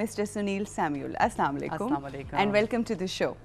Mr. Sunil Samuel. Assalamu alaikum and welcome to the show.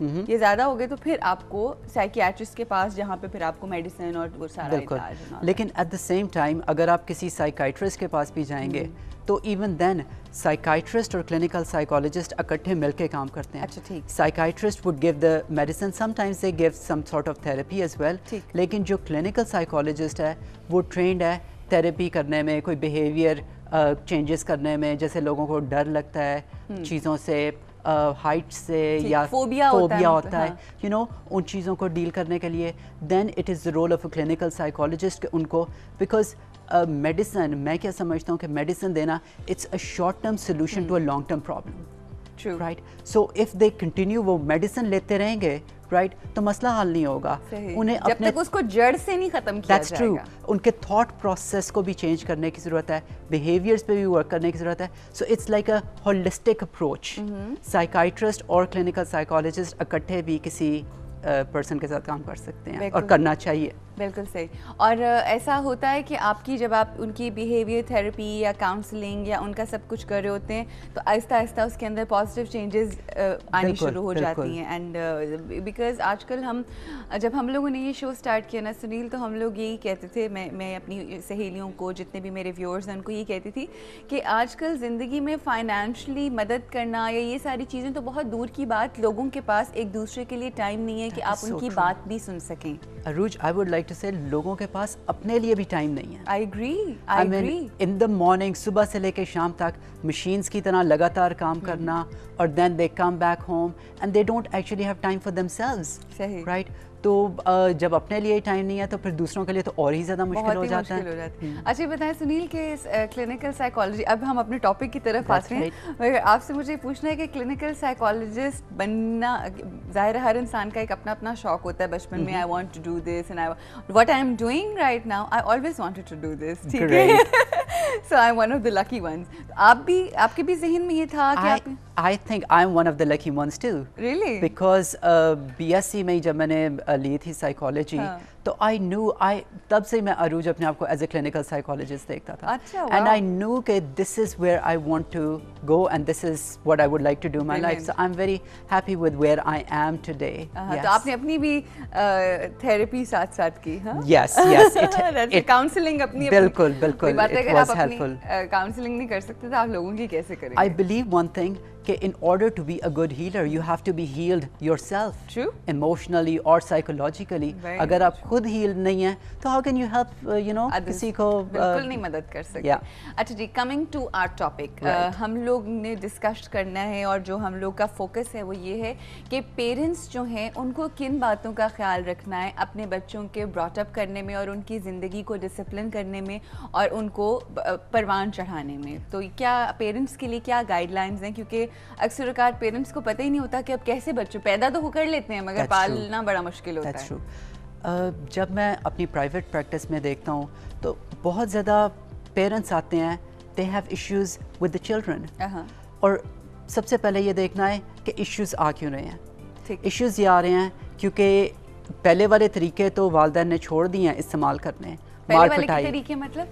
یہ زیادہ ہو گئے تو پھر آپ کو سائیکیاٹرسٹ کے پاس جہاں پہ پھر آپ کو میڈیسن اور وہ سارا علاج. لیکن ایٹ دا سیم ٹائم اگر آپ کسی سائیکائٹرسٹ کے پاس بھی جائیں گے تو ایون دین سائیکائٹرسٹ اور کلینکل سائیکالوجسٹ اکٹھے مل کے کام کرتے ہیں. اچھا ٹھیک. Psychiatrist would give the medicine, sometimes they give some sort of therapy as well, لیکن جو کلینکل سائیکالوجسٹ ہے وہ ٹرینڈ ہے تھراپی کرنے میں, کوئی بیہیویئر چینجز کرنے میں, جیسے لوگوں کو ڈر لگتا ہے چیزوں سے, ہائٹ سے یا فوبیا ہوتا ہے, یو نو, ان چیزوں کو ڈیل کرنے کے لیے then it is the role of a clinical psychologist کہ ان کو, بیکاز میڈیسن, میں کیا سمجھتا ہوں کہ میڈیسن دینا it's a short term solution to a long term problem, right. So if they continue وہ میڈیسن لیتے رہیں گے, رائٹ, تو مسئلہ حل نہیں ہوگا. انہیں جب تک اس کو جڑ سے نہیں ختم کیا جائے گا. ان کے تھاٹ پروسیس کو بھی چینج کرنے کی ضرورت ہے, بیہیویئرس پہ بھی ورک کرنے کی ضرورت ہے. So it's like a holistic approach. Psychiatrist اور کلینکل سائیکالوجسٹ اکٹھے بھی کسی پرسن کے ساتھ کام کر سکتے ہیں اور کرنا چاہیے. بالکل صحیح. اور ایسا ہوتا ہے کہ آپ کی جب آپ ان کی بیہیویئر تھراپی یا کاؤنسلنگ یا ان کا سب کچھ کر رہے ہوتے ہیں تو آہستہ آہستہ اس کے اندر پازیٹیو چینجز آنی شروع ہو جاتی ہیں. اینڈ بیکاز آج کل جب ہم لوگوں نے یہ شو اسٹارٹ کیا نا سنیل, تو ہم لوگ یہی کہتے تھے, میں اپنی سہیلیوں کو, جتنے بھی میرے ویورز ہیں ان کو یہ کہتی تھی کہ آج کل زندگی میں فائنینشلی مدد کرنا یا یہ ساری چیزیں تو بہت دور کی بات, لوگوں کے پاس ایک دوسرے کے لیے ٹائم نہیں ہے کہ آپ ان کی بات بھی سن سکیں. عروج, I would like to say لوگوں کے پاس اپنے لیے بھی ٹائم نہیں ہے. I agree. In the morning, صبح سے لے کے شام تک مشینز کی طرح لگاتار کام کرنا, اور then they come back home and they don't actually have time for themselves. صحیح. Right? تو جب اپنے لیے ٹائم نہیں ہے تو پھر دوسروں کے لیے تو اور ہی زیادہ مشکل ہو جاتا ہے. اچھا بتائیں سنیل کہ کلینکل سائیکالوجی, اب ہم اپنے ٹاپک کی طرف آتے ہیں, مگر آپ سے مجھے پوچھنا ہے کہ کلینکل سائیکالوجسٹ بننا, ظاہر ہر انسان کا ایک اپنا اپنا شوق ہوتا ہے. بچپن میں I want to do this and what I am doing right now, I always wanted to do this. ٹھیک ہے, so I am one of the lucky ones. آپ کے بھی ذہن میں یہ تھا کہ آپ, I think I'm one of the lucky ones too. Really? Because BSc میں جب میں نے لی تھی سائیکالوجی تو I knew, تب سے میں عروج اپنے آپ کو ایز اے کلینکل سائیکالوجسٹ دیکھتا تھا. And I knew کہ this is where I want to go and this is what I would like to do in my life. So I'm very happy with where I am today. تو آپ نے اپنی بھی therapy ساتھ ساتھ کی. Yes. Counselling اپنی, بالکل بالکل, it was helpful. کاؤنسلنگ نہیں کر سکتے تو آپ لوگوں کی کیسے کریں گے؟ I believe one thing کہ in order to be a good healer you have to be healed yourself. True. Emotionally or psychologically. اگر آپ خود healed نہیں ہیں تو how can you help کسی کو بالکل نہیں مدد کر سکتے. اچھا جی, coming to our topic, ہم لوگ نے ڈسکس کرنا ہے اور جو ہم لوگ کا فوکس ہے وہ یہ ہے کہ پیرنٹس جو ہیں ان کو کن باتوں کا خیال رکھنا ہے اپنے بچوں کے براٹ اپ کرنے میں اور ان کی زندگی کو ڈسپلن کرنے میں اور ان کو پروان چڑھانے میں. تو کیا پیرنٹس کے لیے کیا گائیڈ لائنز ہیں, کیونکہ اکثر اوقات پیرنٹس کو پتہ ہی نہیں ہوتا کہ اب کیسے بچوں, پیدا تو وہ کر لیتے ہیں مگر پالنا بڑا مشکل ہوتا ہے. جب میں اپنی پرائیویٹ پریکٹس میں دیکھتا ہوں تو بہت زیادہ پیرنٹس آتے ہیں, they have issues with the children, اور سب سے پہلے یہ دیکھنا ہے کہ ایشوز آ کیوں رہے ہیں. ایشوز یہ آ رہے ہیں کیونکہ پہلے والے طریقے تو والدین نے چھوڑ دیے ہیں استعمال کرنے. مار پٹائی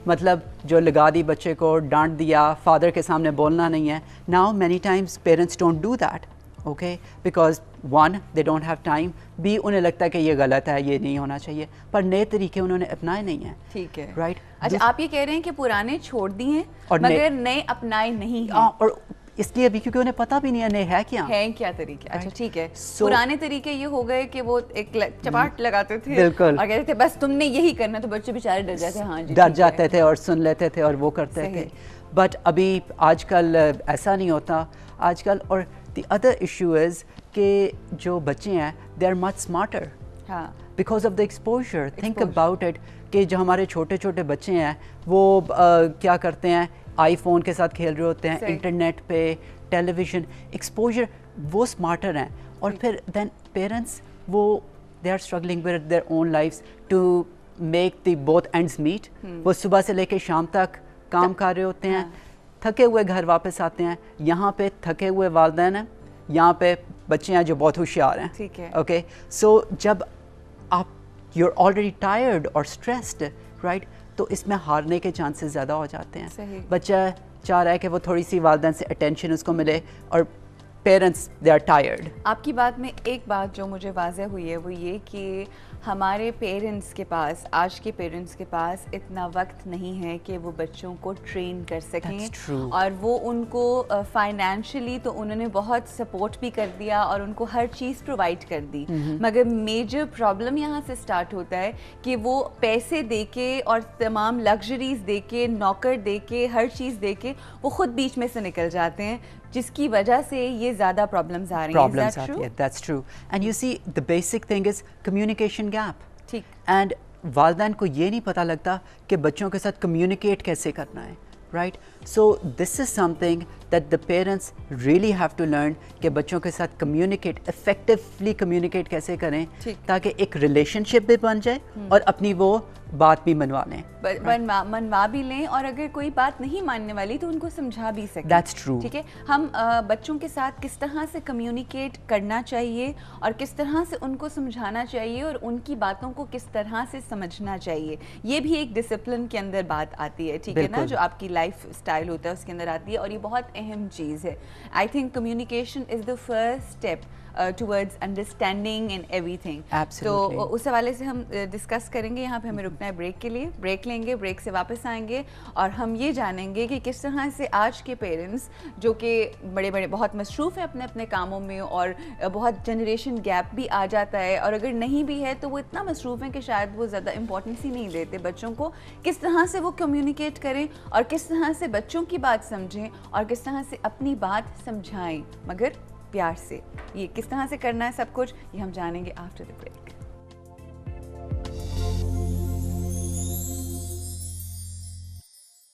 مطلب جو لگا دی بچے کو, ڈانٹ دیا, فادر کے سامنے بولنا نہیں ہے. Now many times parents don't do that, okay, because when they don't have time, بی انہیں لگتا ہے کہ یہ غلط ہے, یہ نہیں ہونا چاہیے, پر نئے طریقے انہوں نے اپنائے نہیں ہیں. ٹھیک ہے, رائٹ. اچھا آپ یہ کہہ رہے ہیں کہ پرانے چھوڑ دیے ہیں مگر نئے اپنائے نہیں ہیں, اور اس لیے بھی کیونکہ انہیں پتہ بھی نہیں ہے نئے ہے کیا طریقے. اچھا ٹھیک ہے, پرانے طریقے یہ ہو گئے کہ وہ ایک چپاٹ لگاتے تھے بالکل اور کہتے تھے بس تم نے یہی کرنا, تو بچے بیچارے ڈر جاتے, ہاں جی ڈر جاتے تھے اور سن لیتے تھے اور وہ کرتے تھے. بٹ ابھی آج کل ایسا نہیں ہوتا آج کل. اور دی ادر ایشو از کہ جو بچے ہیں they are much smarter because of the exposure. Think about it کہ جو ہمارے چھوٹے چھوٹے بچے ہیں وہ کیا کرتے ہیں, آئی فون کے ساتھ کھیل رہے ہوتے ہیں, انٹرنیٹ پہ, ٹیلی ویژن, ایکسپوجر, وہ اسمارٹر ہیں. اور پھر دین پیرنٹس وہ they are struggling with their own lives to make the both ends meet. وہ صبح سے لے کے شام تک کام کر رہے ہوتے ہیں, تھکے ہوئے گھر واپس آتے ہیں, یہاں پہ تھکے ہوئے والدین ہیں, یہاں پہ بچے ہیں جو بہت ہوشیار ہیں. ٹھیک ہے, اوکے. سو جب آپ یو آر آلریڈی ٹائرڈ اور اسٹریسڈ, رائٹ, تو اس میں ہارنے کے چانسز زیادہ ہو جاتے ہیں. بچہ چاہ رہا ہے کہ وہ تھوڑی سی والدین سے اٹینشن اس کو ملے, اور parents, they are tired. آپ کی بات میں ایک بات جو مجھے واضح ہوئی ہے وہ یہ کہ ہمارے پیرنٹس کے پاس آج کے پیرنٹس کے پاس اتنا وقت نہیں ہے کہ وہ بچوں کو ٹرین کر سکیں. That's true. اور وہ ان کو فائنینشلی تو انہوں نے بہت سپورٹ بھی کر دیا اور ان کو ہر چیز پرووائڈ کر دی, مگر میجر پرابلم یہاں سے سٹارٹ ہوتا ہے کہ وہ پیسے دے کے اور تمام لگژریز دے کے, نوکر دے کے, ہر چیز دے کے وہ خود بیچ میں سے نکل جاتے ہیں, جس کی وجہ سے یہ زیادہ پرابلمز آ رہی ہیں. Problems آتی ہے, that's true. And you see, the basic thing is communication gap. ٹھیک. And والدین کو یہ نہیں پتہ لگتا کہ بچوں کے ساتھ کمیونیکیٹ کیسے کرنا ہے, right? So this is something that the parents really have to learn کہ بچوں کے ساتھ communicate, effectively communicate کیسے کریں تاکہ ایک relationship بھی بن جائے اور اپنی وہ بات بھی منوا لیں, منوا بھی لیں, اور اگر کوئی بات نہیں ماننے والی تو ان کو سمجھا بھی سکیں. That's true. ٹھیک ہے. ہم بچوں کے ساتھ کس طرح سے کمیونیکیٹ کرنا چاہیے اور کس طرح سے ان کو سمجھانا چاہیے اور ان کی باتوں کو کس طرح سے سمجھنا چاہیے, یہ بھی ایک ڈسپلن کے اندر بات آتی ہے. ٹھیک ہے نا, جو آپ کی لائف اسٹائل ہوتا ہے اس کے اندر آتی ہے, اور یہ بہت اہم چیز ہے. I think communication is the first step towards understanding and every thing. تو اس حوالے سے ہم ڈسکس کریں گے. یہاں پہ ہمیں رکنا ہے بریک کے لیے, بریک لیں گے, بریک سے واپس آئیں گے اور ہم یہ جانیں گے کہ کس طرح سے آج کے پیرنٹس جو کہ بڑے بڑے بہت مصروف ہیں اپنے اپنے کاموں میں, اور بہت جنریشن گیپ بھی آ جاتا ہے, اور اگر نہیں بھی ہے تو وہ اتنا مصروف ہیں کہ شاید وہ زیادہ امپورٹنس ہی نہیں دیتے بچوں کو, کس طرح سے وہ کمیونیکیٹ کریں اور کس طرح سے بچوں کی بات سمجھیں اور کس طرح سے اپنی بات سمجھائیں مگر پیار سے. یہ کس طرح سے کرنا ہے سب کچھ یہ ہم جانیں گے آفٹر دی بریک.